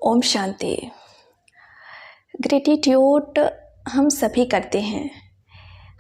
Om Shanti. Gratitude हम सभी करते हैं।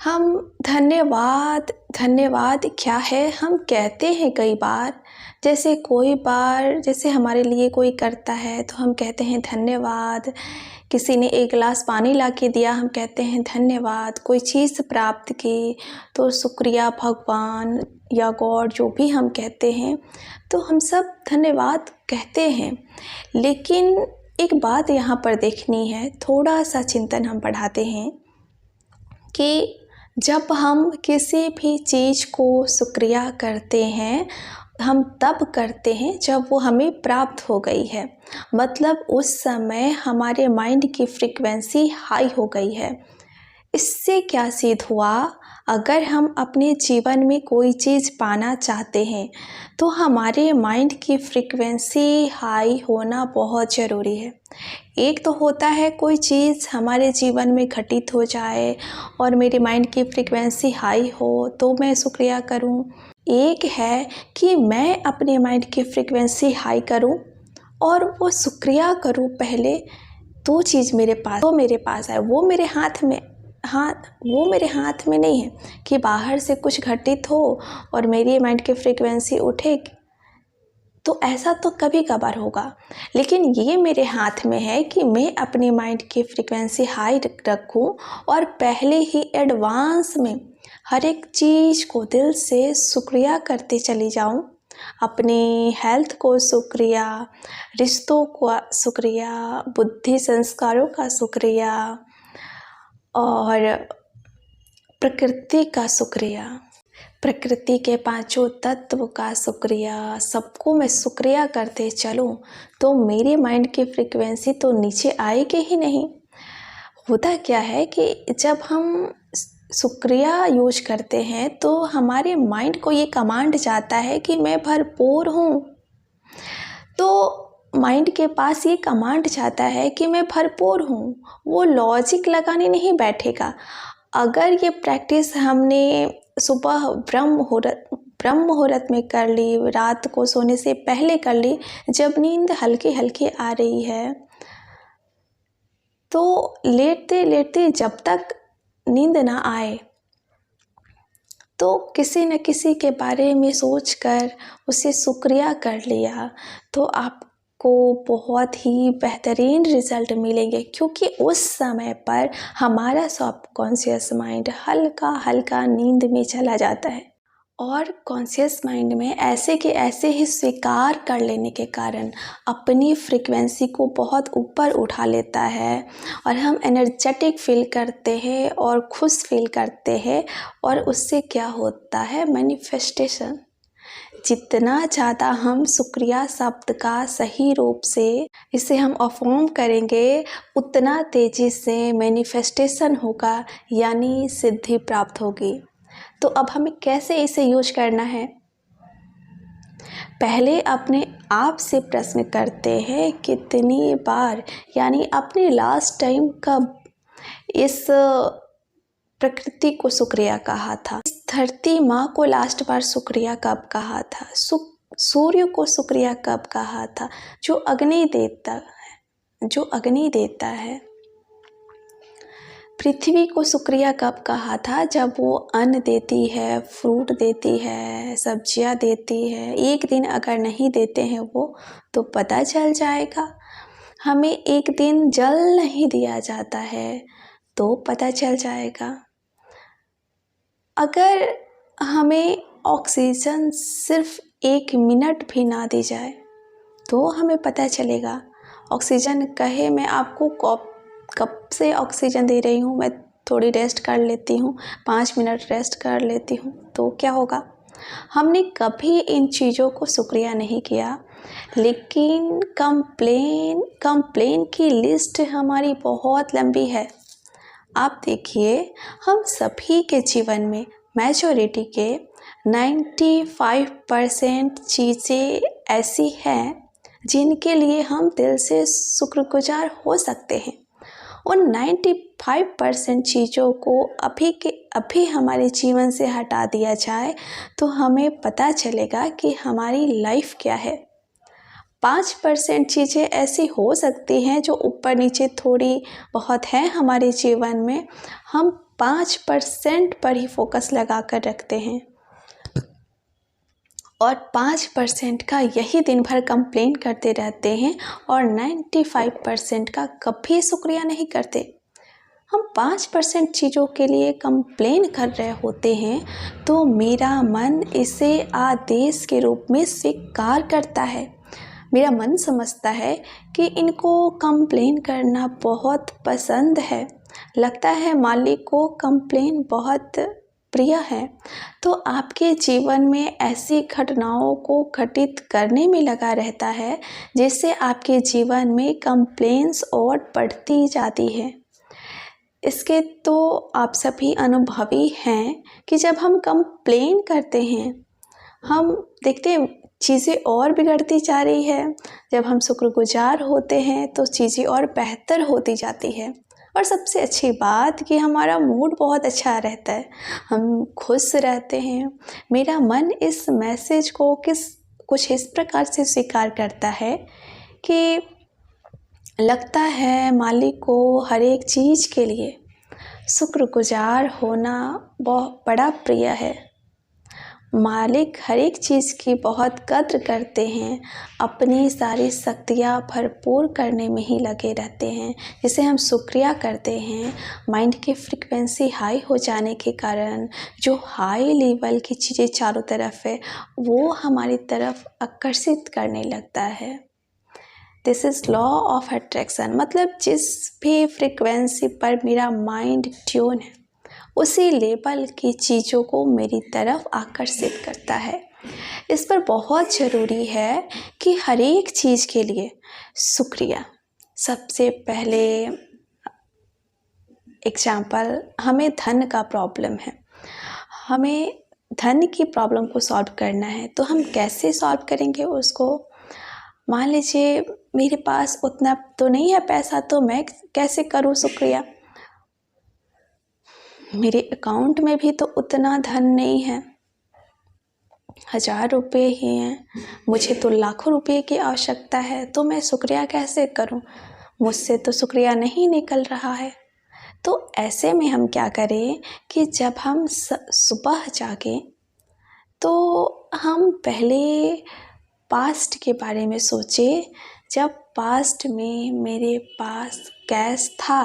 हम धन्यवाद धन्यवाद क्या है हम कहते हैं कई बार। जैसे हमारे लिए कोई करता है तो हम कहते हैं धन्यवाद। किसी ने एक गिलास पानी ला के दिया, हम कहते हैं धन्यवाद। कोई चीज़ प्राप्त की तो शुक्रिया भगवान या गॉड, जो भी हम कहते हैं तो हम सब धन्यवाद कहते हैं। लेकिन एक बात यहाँ पर देखनी है, थोड़ा सा चिंतन हम बढ़ाते हैं कि जब हम किसी भी चीज़ को शुक्रिया करते हैं, हम तब करते हैं जब वो हमें प्राप्त हो गई है। मतलब उस समय हमारे माइंड की फ्रीक्वेंसी हाई हो गई है। इससे क्या सिद्ध हुआ, अगर हम अपने जीवन में कोई चीज़ पाना चाहते हैं तो हमारे माइंड की फ्रीक्वेंसी हाई होना बहुत ज़रूरी है। एक तो होता है कोई चीज़ हमारे जीवन में घटित हो जाए और मेरे माइंड की फ्रीक्वेंसी हाई हो तो मैं शुक्रिया करूं। एक है कि मैं अपने माइंड की फ्रीक्वेंसी हाई करूं और वो शुक्रिया करूं पहले। तो चीज़ मेरे पास है, वो मेरे हाथ में नहीं है कि बाहर से कुछ घटित हो और मेरी माइंड की फ्रीक्वेंसी उठे, तो ऐसा तो कभी कभार होगा। लेकिन ये मेरे हाथ में है कि मैं अपनी माइंड की फ्रीक्वेंसी हाई रखूं और पहले ही एडवांस में हर एक चीज़ को दिल से शुक्रिया करते चली जाऊं। अपनी हेल्थ को शुक्रिया, रिश्तों का शुक्रिया, बुद्धि संस्कारों का शुक्रिया और प्रकृति का शुक्रिया, प्रकृति के पांचों तत्व का शुक्रिया। सबको मैं शुक्रिया करते चलूं तो मेरे माइंड की फ्रीक्वेंसी तो नीचे आएगी ही नहीं। होता क्या है कि जब हम शुक्रिया यूज करते हैं तो हमारे माइंड को ये कमांड जाता है कि मैं भरपूर हूँ। तो माइंड के पास ये कमांड जाता है कि मैं भरपूर हूँ, वो लॉजिक लगाने नहीं बैठेगा। अगर ये प्रैक्टिस हमने सुबह ब्रह्म मुहूर्त में कर ली, रात को सोने से पहले कर ली, जब नींद हल्की हल्की आ रही है, तो लेटते लेटते जब तक नींद ना आए तो किसी न किसी के बारे में सोचकर उसे शुक्रिया कर लिया तो आपको बहुत ही बेहतरीन रिजल्ट मिलेंगे। क्योंकि उस समय पर हमारा सबकॉन्शियस माइंड हल्का हल्का नींद में चला जाता है और कॉन्शियस माइंड में ऐसे के ऐसे ही स्वीकार कर लेने के कारण अपनी फ्रीक्वेंसी को बहुत ऊपर उठा लेता है और हम एनर्जेटिक फील करते हैं और खुश फील करते हैं। और उससे क्या होता है, मैनिफेस्टेशन। जितना ज़्यादा हम शुक्रिया शब्द का सही रूप से इसे हम अफर्म करेंगे, उतना तेज़ी से मैनिफेस्टेशन होगा, यानी सिद्धि प्राप्त होगी। तो अब हमें कैसे इसे यूज करना है, पहले अपने आप से प्रश्न करते हैं कितनी बार, यानी अपने लास्ट टाइम कब इस प्रकृति को शुक्रिया कहा था, इस धरती माँ को लास्ट बार शुक्रिया कब कहा था, सूर्य को शुक्रिया कब कहा था, जो अग्नि देता है। पृथ्वी को शुक्रिया कब कहा था, जब वो अन्न देती है, फ्रूट देती है, सब्जियां देती है। एक दिन अगर नहीं देते हैं वो तो पता चल जाएगा। हमें एक दिन जल नहीं दिया जाता है तो पता चल जाएगा। अगर हमें ऑक्सीजन सिर्फ 1 मिनट भी ना दी जाए तो हमें पता चलेगा। ऑक्सीजन कहे मैं आपको कब से ऑक्सीजन दे रही हूँ, मैं थोड़ी रेस्ट कर लेती हूँ, 5 मिनट रेस्ट कर लेती हूँ, तो क्या होगा। हमने कभी इन चीज़ों को शुक्रिया नहीं किया। लेकिन कंप्लेन की लिस्ट हमारी बहुत लंबी है। आप देखिए, हम सभी के जीवन में मेजॉरिटी के 95% चीज़ें ऐसी हैं जिनके लिए हम दिल से शुक्रगुजार हो सकते हैं। उन 95% चीज़ों को अभी के अभी हमारे जीवन से हटा दिया जाए तो हमें पता चलेगा कि हमारी लाइफ क्या है। 5% चीज़ें ऐसी हो सकती हैं जो ऊपर नीचे थोड़ी बहुत हैं हमारे जीवन में, हम 5% पर ही फोकस लगा कर रखते हैं और 5% का यही दिन भर कंप्लेन करते रहते हैं और 95% का कभी शुक्रिया नहीं करते। हम 5% चीज़ों के लिए कंप्लेन कर रहे होते हैं तो मेरा मन इसे आदेश के रूप में स्वीकार करता है। मेरा मन समझता है कि इनको कंप्लेन करना बहुत पसंद है, लगता है मालिक को कंप्लेन बहुत प्रिय है, तो आपके जीवन में ऐसी घटनाओं को घटित करने में लगा रहता है जिससे आपके जीवन में कंप्लेंट्स और बढ़ती जाती है। इसके तो आप सभी अनुभवी हैं कि जब हम कंप्लेन करते हैं हम देखते हैं चीज़ें और बिगड़ती जा रही है, जब हम शुक्रगुजार होते हैं तो चीज़ें और बेहतर होती जाती है और सबसे अच्छी बात कि हमारा मूड बहुत अच्छा रहता है, हम खुश रहते हैं। मेरा मन इस मैसेज को कुछ इस प्रकार से स्वीकार करता है कि लगता है मालिक को हर एक चीज़ के लिए शुक्रगुजार होना बहुत बड़ा प्रिय है। मालिक हर एक चीज़ की बहुत कद्र करते हैं, अपनी सारी शक्तियाँ भरपूर करने में ही लगे रहते हैं, जिसे हम शुक्रिया करते हैं। माइंड की फ्रीक्वेंसी हाई हो जाने के कारण जो हाई लेवल की चीज़ें चारों तरफ है वो हमारी तरफ आकर्षित करने लगता है। This is law of attraction, मतलब जिस भी फ्रीक्वेंसी पर मेरा माइंड ट्यून है उसी लेवल की चीज़ों को मेरी तरफ आकर्षित करता है। इस पर बहुत ज़रूरी है कि हर एक चीज़ के लिए शुक्रिया। सबसे पहले एग्जाम्पल, हमें धन का प्रॉब्लम है, हमें धन की प्रॉब्लम को सॉल्व करना है तो हम कैसे सॉल्व करेंगे उसको। मान लीजिए मेरे पास उतना तो नहीं है पैसा, तो मैं कैसे करूँ शुक्रिया। मेरे अकाउंट में भी तो उतना धन नहीं है, 1000 रुपये ही हैं, मुझे तो लाखों रुपये की आवश्यकता है, तो मैं शुक्रिया कैसे करूं, मुझसे तो शुक्रिया नहीं निकल रहा है। तो ऐसे में हम क्या करें कि जब हम सुबह जागें तो हम पहले पास्ट के बारे में सोचें, जब पास्ट में मेरे पास कैश था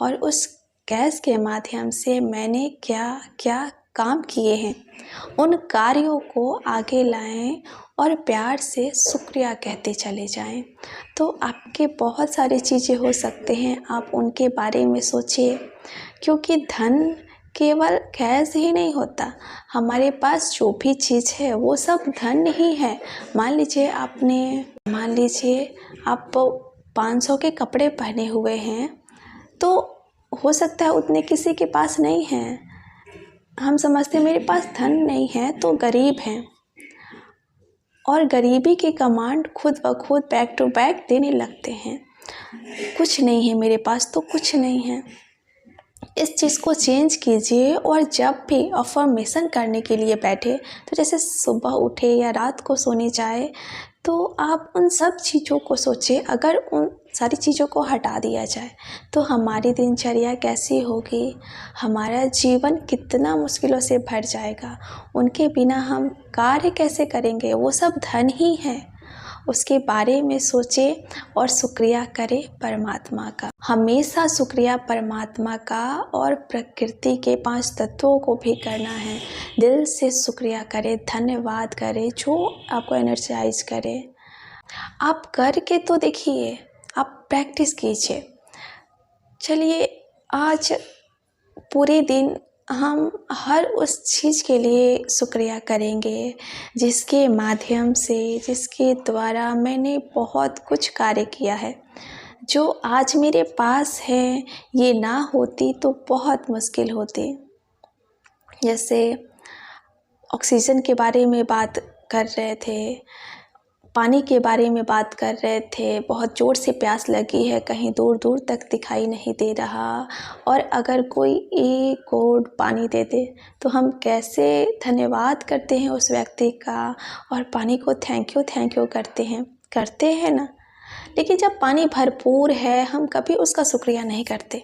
और उस कैश के माध्यम से मैंने क्या क्या काम किए हैं, उन कार्यों को आगे लाएं और प्यार से शुक्रिया कहते चले जाएं। तो आपके बहुत सारी चीज़ें हो सकते हैं, आप उनके बारे में सोचिए, क्योंकि धन केवल कैश ही नहीं होता, हमारे पास जो भी चीज़ है वो सब धन ही है। मान लीजिए आप 500 के कपड़े पहने हुए हैं, तो हो सकता है उतने किसी के पास नहीं हैं, हम समझते हैं मेरे पास धन नहीं है तो गरीब हैं, और गरीबी के कमांड खुद ब खुद बैक टू बैक देने लगते हैं। कुछ नहीं है मेरे पास तो कुछ नहीं है। इस चीज़ को चेंज कीजिए और जब भी अफर्मेशन करने के लिए बैठे, तो जैसे सुबह उठे या रात को सोने जाए, तो आप उन सब चीज़ों को सोचें। अगर उन सारी चीज़ों को हटा दिया जाए तो हमारी दिनचर्या कैसी होगी, हमारा जीवन कितना मुश्किलों से भर जाएगा, उनके बिना हम कार्य कैसे करेंगे, वो सब धन ही है। उसके बारे में सोचें और शुक्रिया करें परमात्मा का। हमेशा शुक्रिया परमात्मा का और प्रकृति के 5 तत्वों को भी करना है। दिल से शुक्रिया करें, धन्यवाद करें, जो आपको एनर्जाइज करे। आप करके तो देखिए, आप प्रैक्टिस कीजिए। चलिए आज पूरे दिन हम हर उस चीज़ के लिए शुक्रिया करेंगे जिसके माध्यम से, जिसके द्वारा मैंने बहुत कुछ कार्य किया है। जो आज मेरे पास है, ये ना होती तो बहुत मुश्किल होती। जैसे ऑक्सीजन के बारे में बात कर रहे थे, पानी के बारे में बात कर रहे थे, बहुत ज़ोर से प्यास लगी है, कहीं दूर दूर तक दिखाई नहीं दे रहा, और अगर कोई एक घूंट पानी दे दे तो हम कैसे धन्यवाद करते हैं उस व्यक्ति का और पानी को थैंक यू करते हैं। करते हैं ना। लेकिन जब पानी भरपूर है हम कभी उसका शुक्रिया नहीं करते।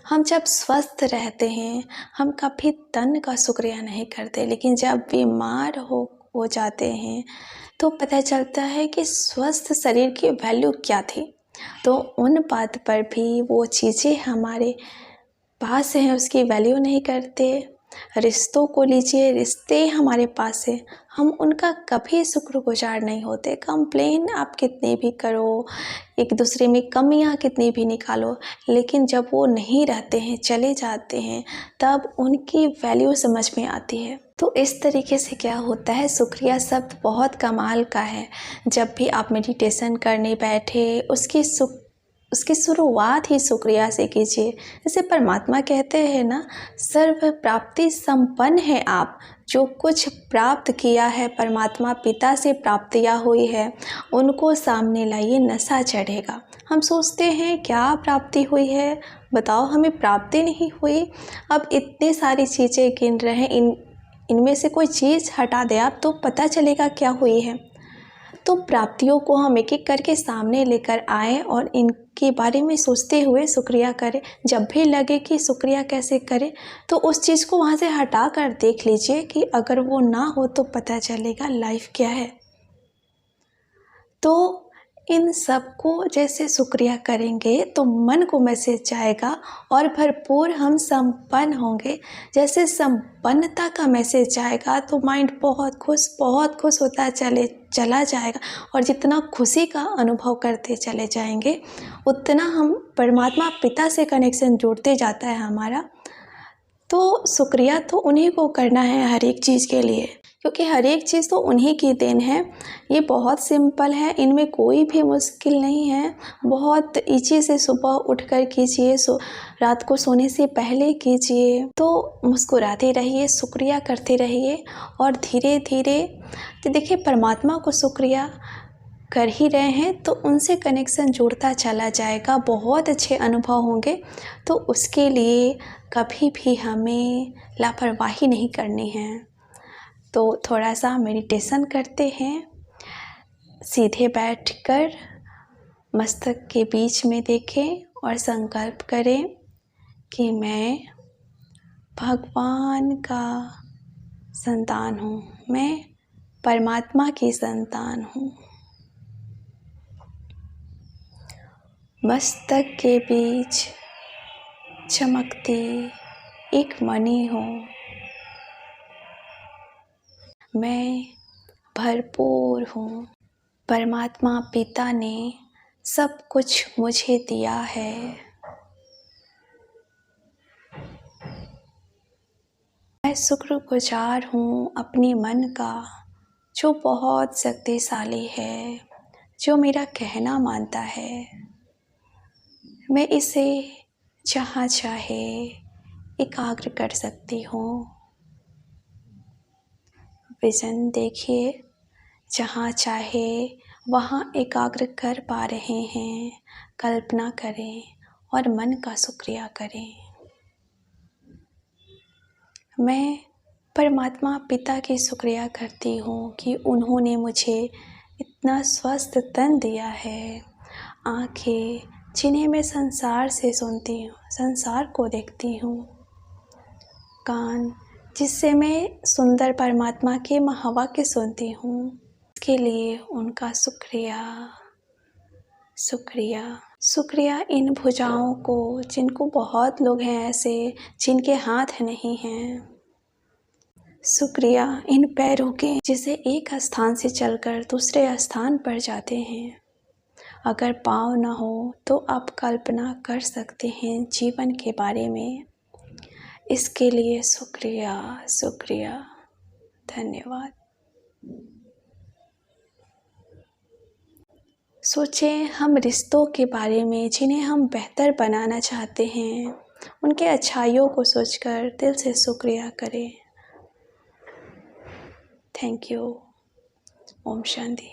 हम जब स्वस्थ रहते हैं हम कभी तन का शुक्रिया नहीं करते। लेकिन जब बीमार हो जाते हैं तो पता चलता है कि स्वस्थ शरीर की वैल्यू क्या थी। तो उन बात पर भी वो चीज़ें हमारे पास हैं उसकी वैल्यू नहीं करते। रिश्तों को लीजिए, रिश्ते हमारे पास है, हम उनका कभी शुक्रगुजार नहीं होते। कंप्लेन आप कितनी भी करो, एक दूसरे में कमियां कितनी भी निकालो, लेकिन जब वो नहीं रहते हैं, चले जाते हैं, तब उनकी वैल्यू समझ में आती है। तो इस तरीके से क्या होता है, शुक्रिया शब्द बहुत कमाल का है। जब भी आप मेडिटेशन करने बैठे उसकी शुरुआत ही शुक्रिया से कीजिए। जैसे परमात्मा कहते हैं ना, सर्व प्राप्ति संपन्न है आप। जो कुछ प्राप्त किया है परमात्मा पिता से प्राप्तियाँ हुई है उनको सामने लाइए, नशा चढ़ेगा। हम सोचते हैं क्या प्राप्ति हुई है, बताओ हमें प्राप्ति नहीं हुई। अब इतनी सारी चीज़ें गिन रहे हैं, इनमें से कोई चीज़ हटा दे आप तो पता चलेगा क्या हुई है। तो प्राप्तियों को हम एक एक करके सामने लेकर आए और इनके बारे में सोचते हुए शुक्रिया करें। जब भी लगे कि शुक्रिया कैसे करें तो उस चीज़ को वहाँ से हटा कर देख लीजिए कि अगर वो ना हो तो पता चलेगा लाइफ क्या है। तो इन सब को जैसे शुक्रिया करेंगे तो मन को मैसेज जाएगा और भरपूर हम संपन्न होंगे। जैसे संपन्नता का मैसेज जाएगा तो माइंड बहुत खुश होता चला जाएगा। और जितना खुशी का अनुभव करते चले जाएंगे उतना हम परमात्मा पिता से कनेक्शन जोड़ते जाता है हमारा। तो शुक्रिया तो उन्हीं को करना है हर एक चीज़ के लिए, क्योंकि हर एक चीज़ तो उन्हीं की देन है। ये बहुत सिंपल है, इनमें कोई भी मुश्किल नहीं है। बहुत ईजी से सुबह उठकर कीजिए, रात को सोने से पहले कीजिए। तो मुस्कुराते रहिए, शुक्रिया करते रहिए और धीरे धीरे देखिए परमात्मा को शुक्रिया कर ही रहे हैं तो उनसे कनेक्शन जुड़ता चला जाएगा, बहुत अच्छे अनुभव होंगे। तो उसके लिए कभी भी हमें लापरवाही नहीं करनी है। तो थोड़ा सा मेडिटेशन करते हैं, सीधे बैठकर मस्तक के बीच में देखें और संकल्प करें कि मैं भगवान का संतान हूँ, मैं परमात्मा की संतान हूँ। मस्तक के बीच चमकती एक मणि हो, मैं भरपूर हूँ। परमात्मा पिता ने सब कुछ मुझे दिया है। मैं शुक्रगुजार हूँ अपने मन का, जो बहुत शक्तिशाली है, जो मेरा कहना मानता है। मैं इसे जहाँ चाहे एकाग्र कर सकती हूँ। विज़न देखिए, जहाँ चाहे वहाँ एकाग्र कर पा रहे हैं। कल्पना करें और मन का शुक्रिया करें। मैं परमात्मा पिता की शुक्रिया करती हूँ कि उन्होंने मुझे इतना स्वस्थ तन दिया है। आँखें जिन्हें मैं संसार से सुनती हूँ, संसार को देखती हूँ। कान जिससे मैं सुंदर परमात्मा के हवा के सुनती हूँ। इसके लिए उनका शुक्रिया शुक्रिया शुक्रिया इन भुजाओं को, जिनको बहुत लोग हैं ऐसे जिनके हाथ नहीं हैं। शुक्रिया इन पैरों के, जिसे एक स्थान से चलकर दूसरे स्थान पर जाते हैं। अगर पाँव ना हो तो आप कल्पना कर सकते हैं जीवन के बारे में। इसके लिए शुक्रिया शुक्रिया, धन्यवाद। सोचें हम रिश्तों के बारे में जिन्हें हम बेहतर बनाना चाहते हैं, उनके अच्छाइयों को सोचकर दिल से शुक्रिया करें। Thank you. ओम शांति।